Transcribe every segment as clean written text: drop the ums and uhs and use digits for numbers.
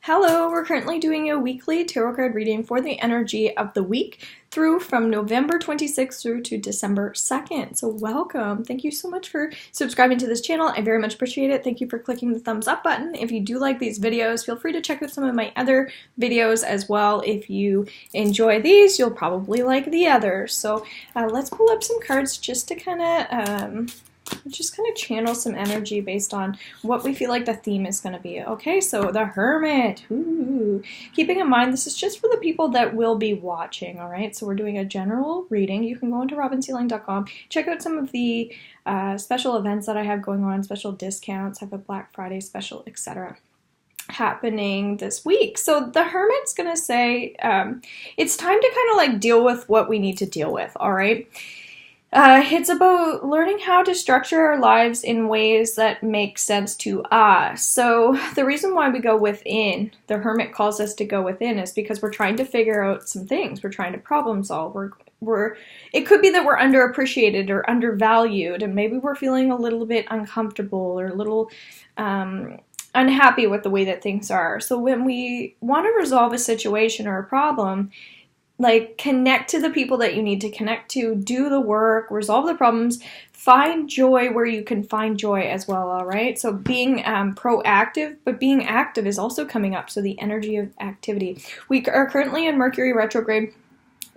Hello, we're currently doing a weekly tarot card reading for the energy of the week through from November 26th through to December 2nd. So welcome. Thank you so much for subscribing to this channel. I very much appreciate it. Thank you for clicking the thumbs up button. If you do like these videos, feel free to check out some of my other videos as well. If you enjoy these, you'll probably like the others. So let's pull up some cards just to kind of channel some energy based on what we feel like the theme is going to be. Okay, so the Hermit. Ooh. Keeping in mind, this is just for the people that will be watching, all right? So we're doing a general reading. You can go into robinsealing.com, check out some of the special events that I have going on, special discounts, I have a Black Friday special, etc. happening this week. So the Hermit's going to say it's time to kind of like deal with what we need to deal with, all right? It's about learning how to structure our lives in ways that make sense to us. So the reason why we go within, the Hermit calls us to go within, is because we're trying to figure out some things. We're trying to problem solve. It could be that we're underappreciated or undervalued, and maybe we're feeling a little bit uncomfortable or a little unhappy with the way that things are. So when we want to resolve a situation or a problem, like, connect to the people that you need to connect to, do the work, resolve the problems, find joy where you can find joy as well, all right? So being proactive, but being active is also coming up, so the energy of activity. We are currently in Mercury retrograde,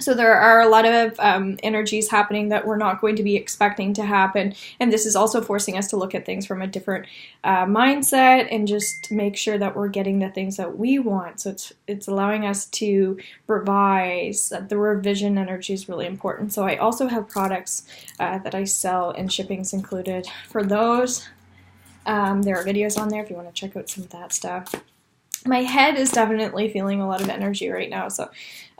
so there are a lot of energies happening that we're not going to be expecting to happen, and this is also forcing us to look at things from a different mindset and just make sure that we're getting the things that we want. So it's allowing us to revise. The revision energy is really important. So I also have products that I sell, and shipping's included for those. There are videos on there if you want to check out some of that stuff. My head is definitely feeling a lot of energy right now, so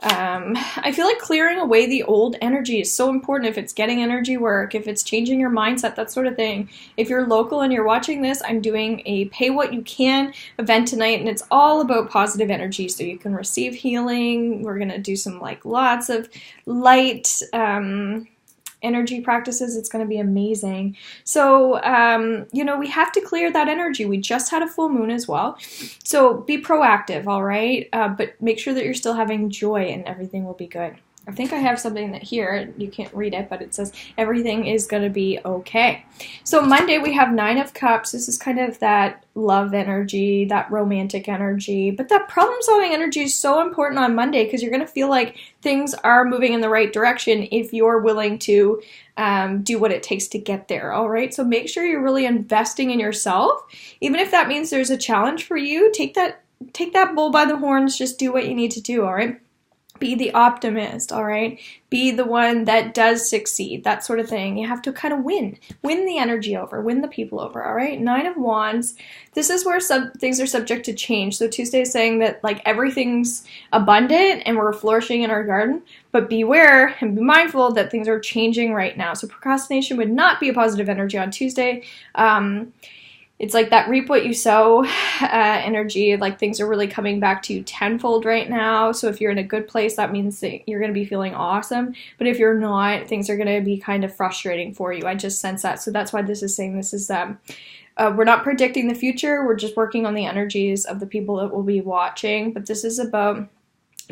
I feel like clearing away the old energy is so important. If it's getting energy work, if it's changing your mindset, that sort of thing. If you're local and you're watching this, I'm doing a Pay What You Can event tonight, and it's all about positive energy, so you can receive healing. We're going to do some lots of light energy practices. It's going to be amazing. So, we have to clear that energy. We just had a full moon as well. So be proactive, all right? But make sure that you're still having joy, and everything will be good. I think I have something that here, you can't read it, but it says everything is going to be okay. So Monday we have Nine of Cups. This is kind of that love energy, that romantic energy, but that problem-solving energy is so important on Monday because you're going to feel like things are moving in the right direction if you're willing to do what it takes to get there, all right? So make sure you're really investing in yourself. Even if that means there's a challenge for you, take that bull by the horns, just do what you need to do, all right? Be the optimist, all right? Be the one that does succeed, that sort of thing. You have to kind of win the energy over, win the people over, all right? Nine of Wands, this is where things are subject to change. So Tuesday is saying that like everything's abundant and we're flourishing in our garden, but beware and be mindful that things are changing right now. So procrastination would not be a positive energy on Tuesday. It's like that reap what you sow energy, like things are really coming back to you tenfold right now. So if you're in a good place, that means that you're going to be feeling awesome. But if you're not, things are going to be kind of frustrating for you. I just sense that. So that's why this is saying this is, we're not predicting the future. We're just working on the energies of the people that will be watching. But this is about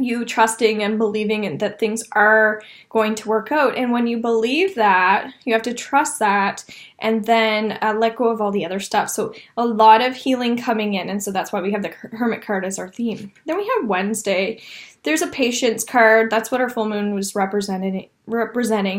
you trusting and believing that things are going to work out. And when you believe that, you have to trust that and then let go of all the other stuff. So a lot of healing coming in. And so that's why we have the Hermit card as our theme. Then we have Wednesday. There's a patience card. That's what our full moon was representing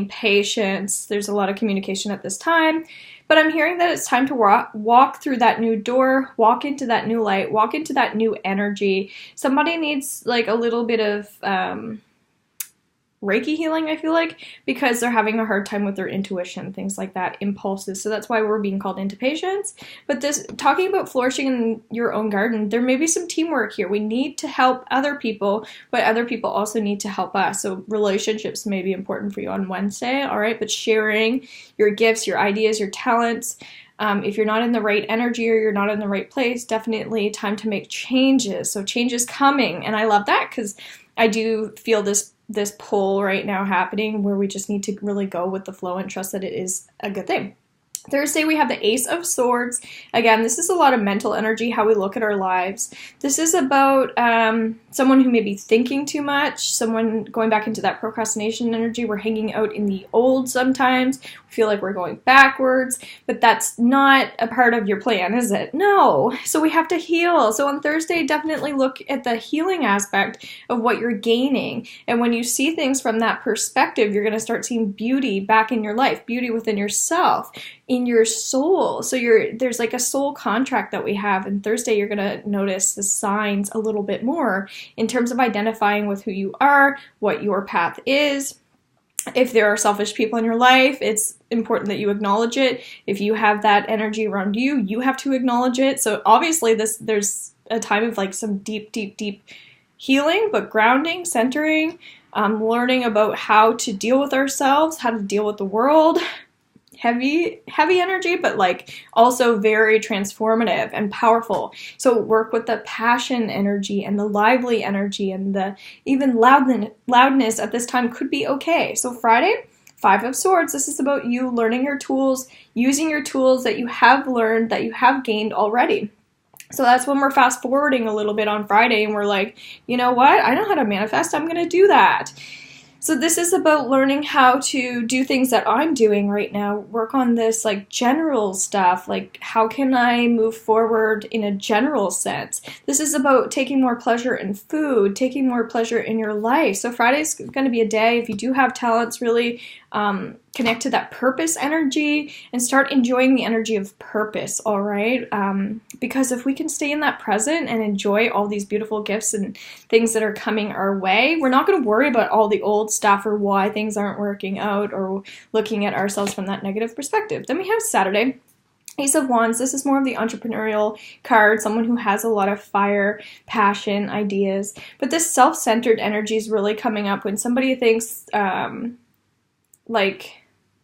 patience. There's a lot of communication at this time. But I'm hearing that it's time to walk through that new door, walk into that new light, walk into that new energy. Somebody needs like a little bit of Reiki healing, I feel like, because they're having a hard time with their intuition, things like that, impulses. So that's why we're being called into patience. But this, talking about flourishing in your own garden, there may be some teamwork here. We need to help other people, but other people also need to help us. So relationships may be important for you on Wednesday, all right? But sharing your gifts, your ideas, your talents, if you're not in the right energy or you're not in the right place, definitely time to make changes. So change is coming. And I love that because I do feel this pull right now happening where we just need to really go with the flow and trust that it is a good thing. Thursday, we have the Ace of Swords. Again, this is a lot of mental energy, how we look at our lives. This is about someone who may be thinking too much, someone going back into that procrastination energy. We're hanging out in the old sometimes. We feel like we're going backwards, but that's not a part of your plan, is it? No. So we have to heal. So on Thursday, definitely look at the healing aspect of what you're gaining. And when you see things from that perspective, you're going to start seeing beauty back in your life, beauty within yourself, in your soul. So there's like a soul contract that we have, and Thursday you're going to notice the signs a little bit more in terms of identifying with who you are, what your path is. If there are selfish people in your life, it's important that you acknowledge it. If you have that energy around you, you have to acknowledge it. So obviously there's a time of like some deep healing, but grounding, centering, learning about how to deal with ourselves, how to deal with the world. Heavy energy, but like also very transformative and powerful. So work with the passion energy and the lively energy, and the even loudness at this time could be okay. So Friday, Five of Swords, this is about you learning your tools, using your tools that you have learned, that you have gained already. So that's when we're fast forwarding a little bit on Friday and we're like, you know what? I know how to manifest. I'm going to do that. So this is about learning how to do things that I'm doing right now, work on this like general stuff, like how can I move forward in a general sense. This is about taking more pleasure in food, taking more pleasure in your life. So Friday's going to be a day, if you do have talents, really connect to that purpose energy and start enjoying the energy of purpose, all right? Because if we can stay in that present and enjoy all these beautiful gifts and things that are coming our way, we're not going to worry about all the old stuff or why things aren't working out or looking at ourselves from that negative perspective. Then we have Saturday. Ace of Wands, this is more of the entrepreneurial card, someone who has a lot of fire, passion, ideas. But this self-centered energy is really coming up when somebody thinks like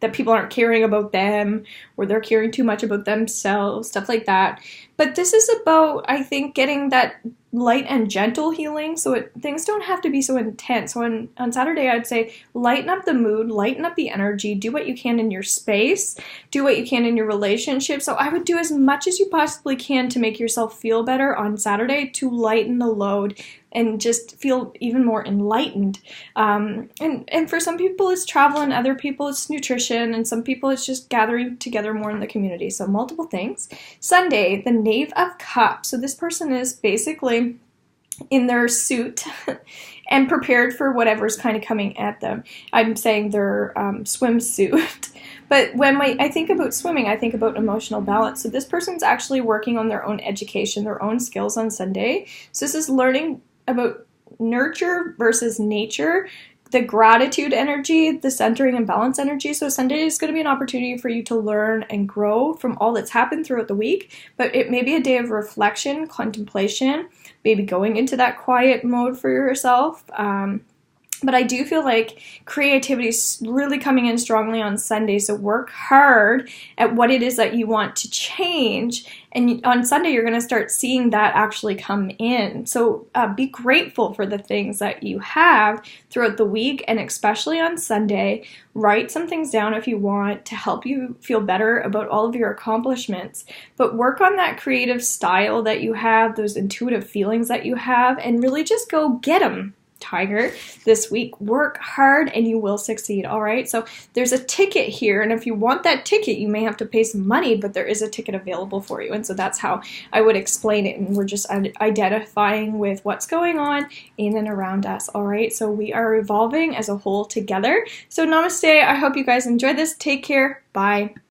that people aren't caring about them, or they're caring too much about themselves, stuff like that. But this is about, I think, getting that light and gentle healing, so things don't have to be so intense. So on Saturday, I'd say lighten up the mood, lighten up the energy, do what you can in your space, do what you can in your relationship. So I would do as much as you possibly can to make yourself feel better on Saturday, to lighten the load and just feel even more enlightened. And for some people it's travel, and other people it's nutrition, and some people it's just gathering together more in the community. So multiple things. Sunday, the Knave of Cups. So this person is basically in their suit and prepared for whatever's kind of coming at them. I'm saying their swimsuit. But when I think about swimming, I think about emotional balance. So this person's actually working on their own education, their own skills on Sunday. So this is learning about nurture versus nature, the gratitude energy, the centering and balance energy. So Sunday is going to be an opportunity for you to learn and grow from all that's happened throughout the week, but it may be a day of reflection, contemplation, maybe going into that quiet mode for yourself. But I do feel like creativity is really coming in strongly on Sunday. So work hard at what it is that you want to change. And on Sunday, you're going to start seeing that actually come in. So be grateful for the things that you have throughout the week. And especially on Sunday, write some things down if you want to help you feel better about all of your accomplishments. But work on that creative style that you have, those intuitive feelings that you have, and really just go get them. Tiger, this week. Work hard and you will succeed, all right? So there's a ticket here, and if you want that ticket, you may have to pay some money, but there is a ticket available for you. And so that's how I would explain it, and we're just identifying with what's going on in and around us, all right? So we are evolving as a whole together. So namaste. I hope you guys enjoyed this. Take care. Bye.